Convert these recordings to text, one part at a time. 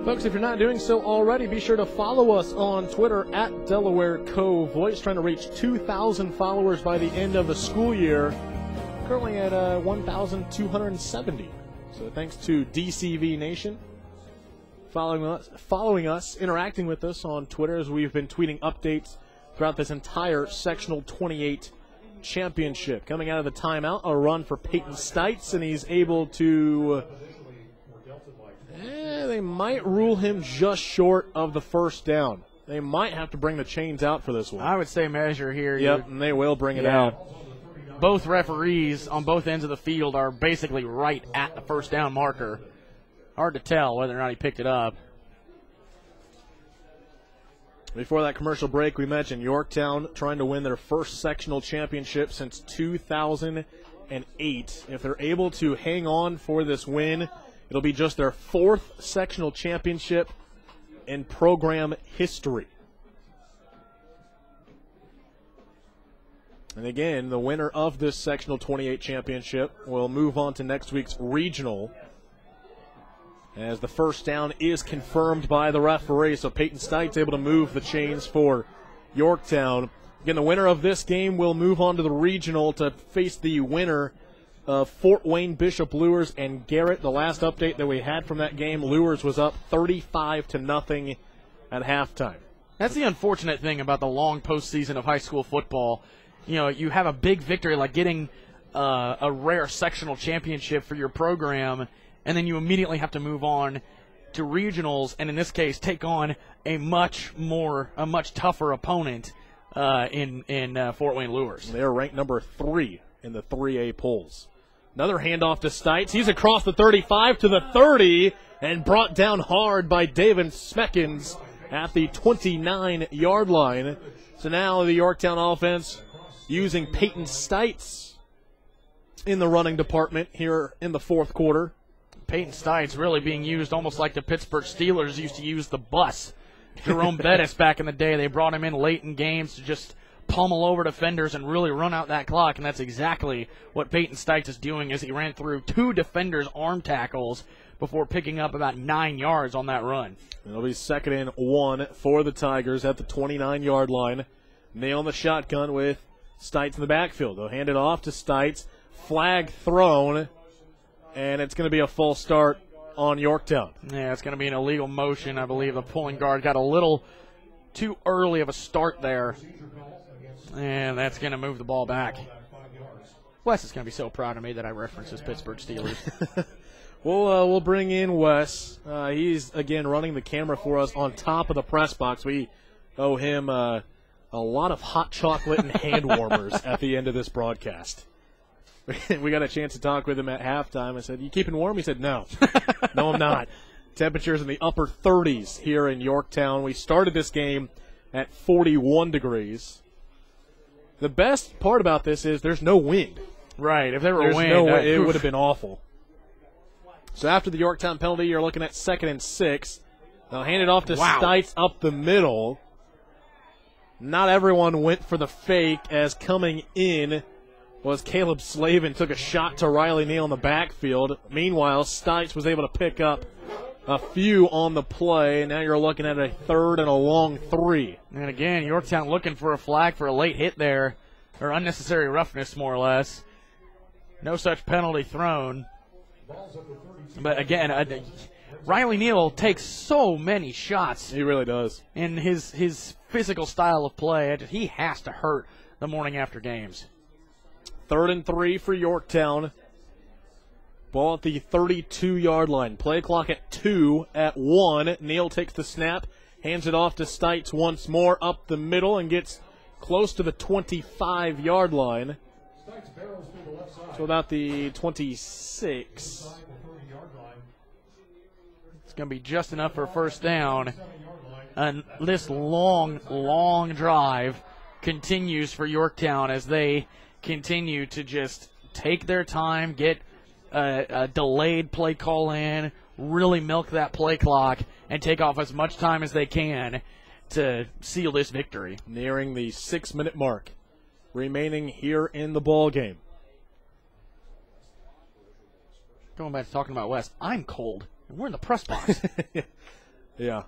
Folks, if you're not doing so already, be sure to follow us on Twitter at Delaware Co Voice, trying to reach 2,000 followers by the end of the school year. Currently at 1,270. So thanks to DCV Nation following us, interacting with us on Twitter as we've been tweeting updates throughout this entire Sectional 28 championship. Coming out of the timeout, a run for Peyton Stites, and he's able to... they might rule him just short of the first down. They might have to bring the chains out for this one. I would say measure here. Yep, and they will bring it out. Both referees on both ends of the field are basically right at the first down marker. Hard to tell whether or not he picked it up. Before that commercial break, we mentioned Yorktown trying to win their first sectional championship since 2008. If they're able to hang on for this win, it'll be just their fourth sectional championship in program history. And again, the winner of this sectional 28 championship will move on to next week's regional, as the first down is confirmed by the referee. So Peyton Stites able to move the chains for Yorktown. Again, the winner of this game will move on to the regional to face the winner of Fort Wayne Bishop Luers and Garrett. The last update that we had from that game, Luers was up 35-0 at halftime. That's the unfortunate thing about the long postseason of high school football. You know, you have a big victory like getting a rare sectional championship for your program, and then you immediately have to move on to regionals, and in this case, take on a much tougher opponent in Fort Wayne Luers. They're ranked number 3 in the 3A polls. Another handoff to Stites. He's across the 35 to the 30 and brought down hard by David Smeckens at the 29-yard line. So now the Yorktown offense using Peyton Stites in the running department here in the fourth quarter. Peyton Stites really being used almost like the Pittsburgh Steelers used to use the bus. Jerome Bettis back in the day, they brought him in late in games to just pummel over defenders and really run out that clock, and that's exactly what Peyton Stites is doing as he ran through 2 defenders' arm tackles before picking up about 9 yards on that run. It'll be 2nd and 1 for the Tigers at the 29-yard line. Nailing the shotgun with Stites in the backfield. They'll hand it off to Stites. Flag thrown, and it's going to be a false start on Yorktown. Yeah, it's going to be an illegal motion. I believe the pulling guard got a little too early of a start there, and that's going to move the ball back. Wes is going to be so proud of me that I referenced his Pittsburgh Steelers. We'll bring in Wes. He's, again, running the camera for us on top of the press box. We owe him a lot of hot chocolate and hand warmers at the end of this broadcast. We got a chance to talk with him at halftime. I said, "You keeping warm?" He said, "No. No, I'm not." Temperatures in the upper 30s here in Yorktown. We started this game at 41 degrees. The best part about this is there's no wind. Right. If there were wind, it would have been awful. So after the Yorktown penalty, you're looking at 2nd and 6. They'll hand it off to Stites up the middle. Not everyone went for the fake, as coming in was Caleb Slavin, took a shot to Riley Neal in the backfield. Meanwhile, Stites was able to pick up a few on the play. Now you're looking at a 3rd and a long 3. And again, Yorktown looking for a flag for a late hit there, or unnecessary roughness, more or less. No such penalty thrown. But again, Riley Neal takes so many shots. He really does. In his physical style of play, he has to hurt the morning after games. 3rd and 3 for Yorktown. Ball at the 32-yard line. Play clock at 2 at 1. Neal takes the snap, hands it off to Stites once more up the middle and gets close to the 25-yard line. So about the 26. It's going to be just enough for a first down. And this long drive continues for Yorktown as they continue to just take their time, get a delayed play call in, really milk that play clock, and take off as much time as they can to seal this victory. Nearing the 6-minute mark remaining here in the ball game. Going back to talking about West, I'm cold, and we're in the press box. Yeah.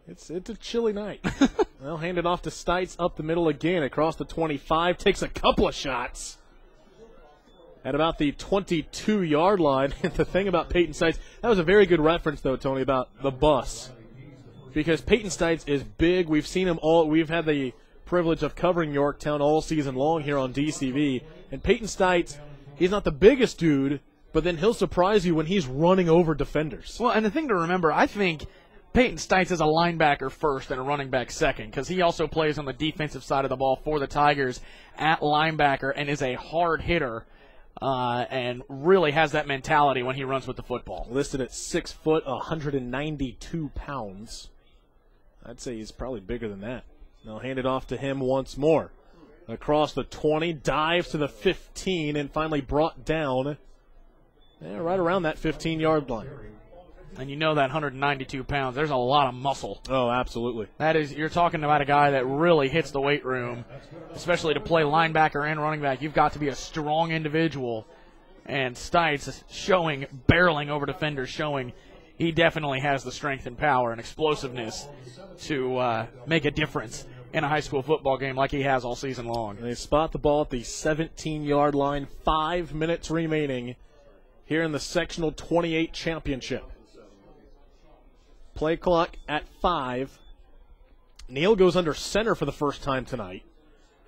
It's a chilly night. They'll hand it off to Stites up the middle again across the 25. Takes a couple of shots at about the 22-yard line. The thing about Peyton Stites, that was a very good reference, though, Tony, about the bus. Because Peyton Stites is big. We've seen him all. We've had the privilege of covering Yorktown all season long here on DCV. And Peyton Stites, he's not the biggest dude, but then he'll surprise you when he's running over defenders. Well, and the thing to remember, I think Peyton Stites is a linebacker first and a running back second, because he also plays on the defensive side of the ball for the Tigers at linebacker and is a hard hitter and really has that mentality when he runs with the football. Listed at 6 foot, 192 pounds. I'd say he's probably bigger than that. They'll hand it off to him once more. Across the 20, dives to the 15, and finally brought down right around that 15-yard line. And you know that 192 pounds, there's a lot of muscle. Oh, absolutely. That is, you're talking about a guy that really hits the weight room, especially to play linebacker and running back. You've got to be a strong individual. And Stites is barreling over defenders, showing he definitely has the strength and power and explosiveness to make a difference in a high school football game like he has all season long. And they spot the ball at the 17-yard line. 5 minutes remaining here in the Sectional 28 championship. Play clock at 5. Neal goes under center for the first time tonight.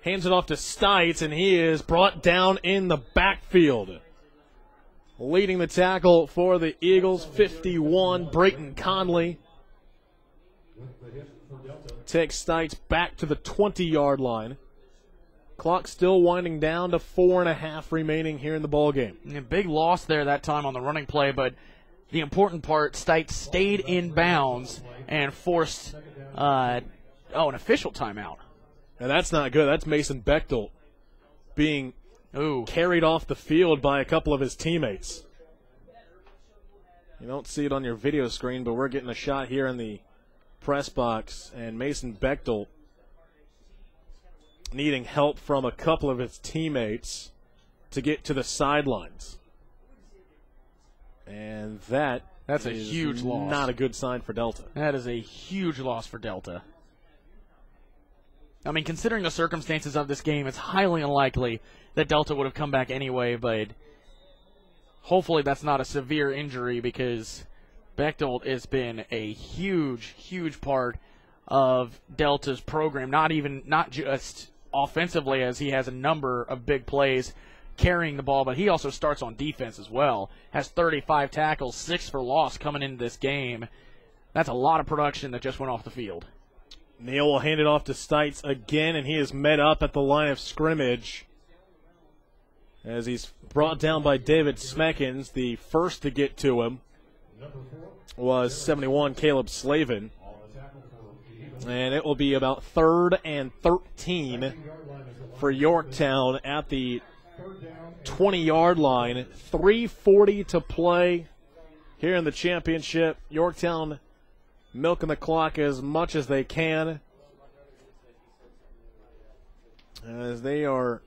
Hands it off to Stites, and he is brought down in the backfield. Leading the tackle for the Eagles, 51, Brayton Conley. Takes Stites back to the 20-yard line. Clock still winding down to 4.5 remaining here in the ballgame. A big loss there that time on the running play, but the important part, Stites stayed in bounds and forced an official timeout. And that's not good. That's Mason Bechtel being carried off the field by a couple of his teammates. You don't see it on your video screen, but we're getting a shot here in the press box, and Mason Bechtel needing help from a couple of his teammates to get to the sidelines. And that's a huge loss. Not a good sign for Delta. That is a huge loss for Delta. I mean, considering the circumstances of this game, it's highly unlikely that Delta would have come back anyway, but hopefully that's not a severe injury, because Bechtel has been a huge, huge part of Delta's program, not just offensively, as he has a number of big plays carrying the ball, but he also starts on defense as well. Has 35 tackles, 6 for loss coming into this game. That's a lot of production that just went off the field. Neal will hand it off to Stites again, and he is met up at the line of scrimmage as he's brought down by David Smeckens. The first to get to him was 71, Caleb Slavin. And it will be about 3rd and 13 for Yorktown at the 20-yard line. 3:40 to play here in the championship. Yorktown milking the clock as much as they can, as they are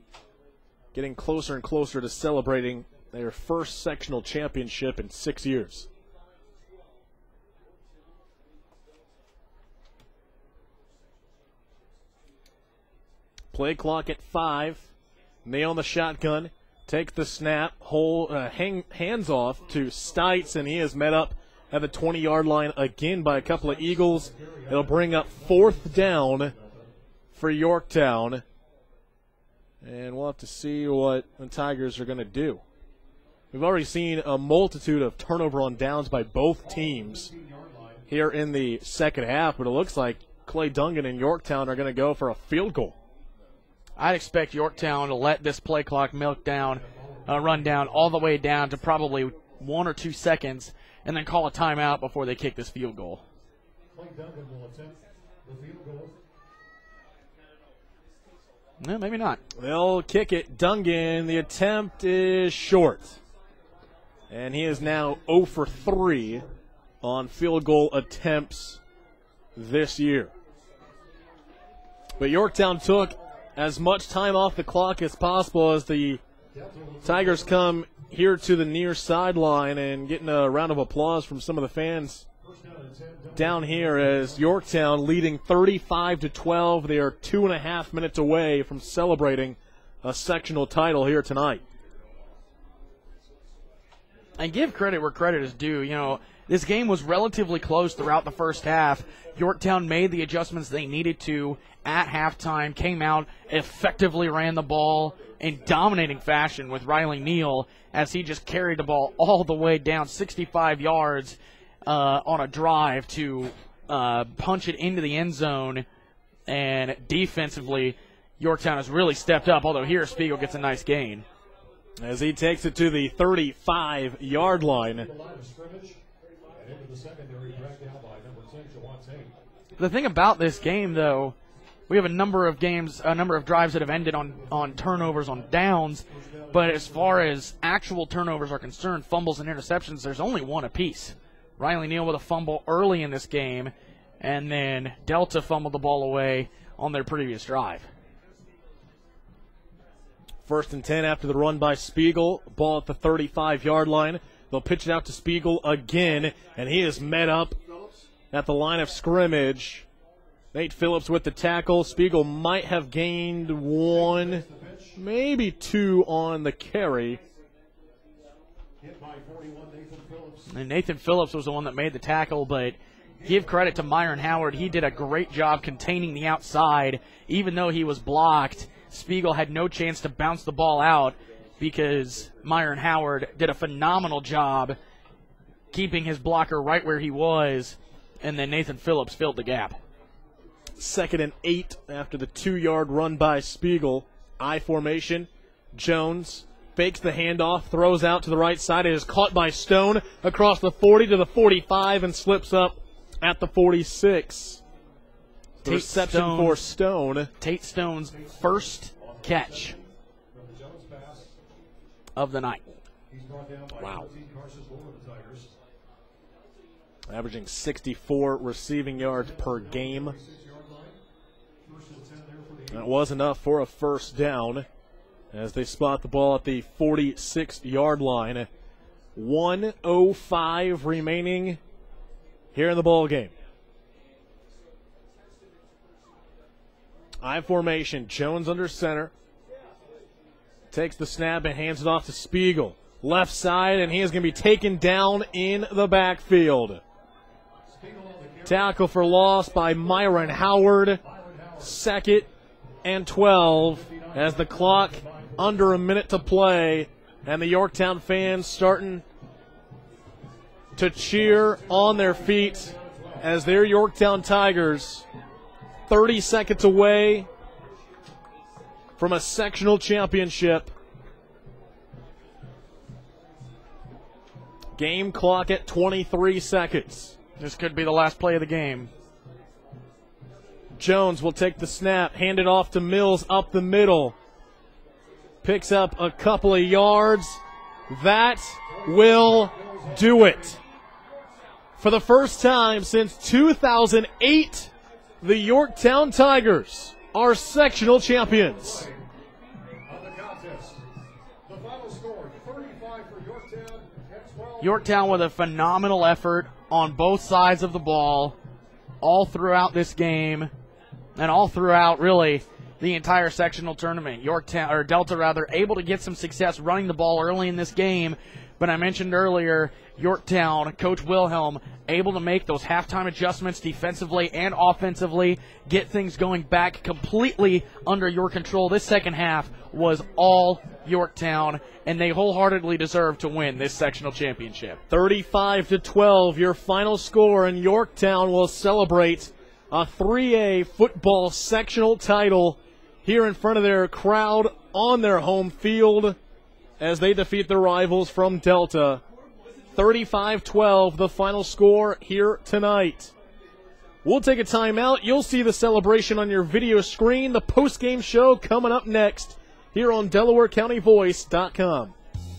getting closer and closer to celebrating their first sectional championship in 6 years. Play clock at 5. Neal on the shotgun. Take the snap. Hands off to Stites, and he is met up at the 20-yard line again by a couple of Eagles. It'll bring up 4th down for Yorktown. And we'll have to see what the Tigers are going to do. We've already seen a multitude of turnover on downs by both teams here in the second half, but it looks like Clay Dungan and Yorktown are going to go for a field goal. I'd expect Yorktown to let this play clock run down all the way down to probably 1 or 2 seconds, and then call a timeout before they kick this field goal. No, maybe not. They'll kick it. Dungan, the attempt is short. And he is now 0 for 3 on field goal attempts this year. But Yorktown took as much time off the clock as possible as the Tigers come here to the near sideline and getting a round of applause from some of the fans down here as Yorktown leading 35-12. They are 2.5 minutes away from celebrating a sectional title here tonight. And give credit where credit is due. You know, this game was relatively close throughout the first half. Yorktown made the adjustments they needed to at halftime, came out, effectively ran the ball in dominating fashion with Riley Neal as he just carried the ball all the way down 65 yards on a drive to punch it into the end zone. And defensively, Yorktown has really stepped up, although here Spiegel gets a nice gain. As he takes it to the 35-yard line. The thing about this game, though, we have a number of drives that have ended on turnovers, on downs, but as far as actual turnovers are concerned, fumbles and interceptions, there's only one apiece. Riley Neal with a fumble early in this game, and then Delta fumbled the ball away on their previous drive. 1st and 10 after the run by Spiegel. Ball at the 35-yard line. They'll pitch it out to Spiegel again, and he is met up at the line of scrimmage. Nate Phillips with the tackle. Spiegel might have gained 1, maybe 2 on the carry. And Nathan Phillips was the one that made the tackle, but give credit to Myron Howard. He did a great job containing the outside. Even though he was blocked, Spiegel had no chance to bounce the ball out because Myron Howard did a phenomenal job keeping his blocker right where he was, and then Nathan Phillips filled the gap. 2nd and 8 after the 2-yard run by Spiegel. I formation. Jones fakes the handoff, throws out to the right side. It is caught by Stone across the 40 to the 45 and slips up at the 46. The reception for Stone. Tate Stone's first catch of the night. Wow. Averaging 64 receiving yards per game. That was enough for a first down as they spot the ball at the 46-yard line. 1:05 remaining here in the ball game. I formation. Jones under center. Takes the snap and hands it off to Spiegel. Left side, and he is going to be taken down in the backfield. Tackle for loss by Myron Howard. 2nd and 12 as the clock under a minute to play, and the Yorktown fans starting to cheer on their feet as their Yorktown Tigers 30 seconds away from a sectional championship. Game clock at 23 seconds. This could be the last play of the game. Jones will take the snap, hand it off to Mills up the middle. Picks up a couple of yards. That will do it. For the first time since 2008, the Yorktown Tigers are sectional champions. Yorktown with a phenomenal effort on both sides of the ball all throughout this game and all throughout really the entire sectional tournament. Yorktown, or Delta rather, able to get some success running the ball early in this game. But I mentioned earlier, Yorktown, Coach Wilhelm, able to make those halftime adjustments defensively and offensively, get things going back completely under your control. This second half was all Yorktown, and they wholeheartedly deserve to win this sectional championship. 35-12, your final score, and Yorktown will celebrate a 3A football sectional title here in front of their crowd on their home field as they defeat their rivals from Delta. 35-12, the final score here tonight. We'll take a timeout. You'll see the celebration on your video screen. The post-game show coming up next here on DelawareCountyVoice.com.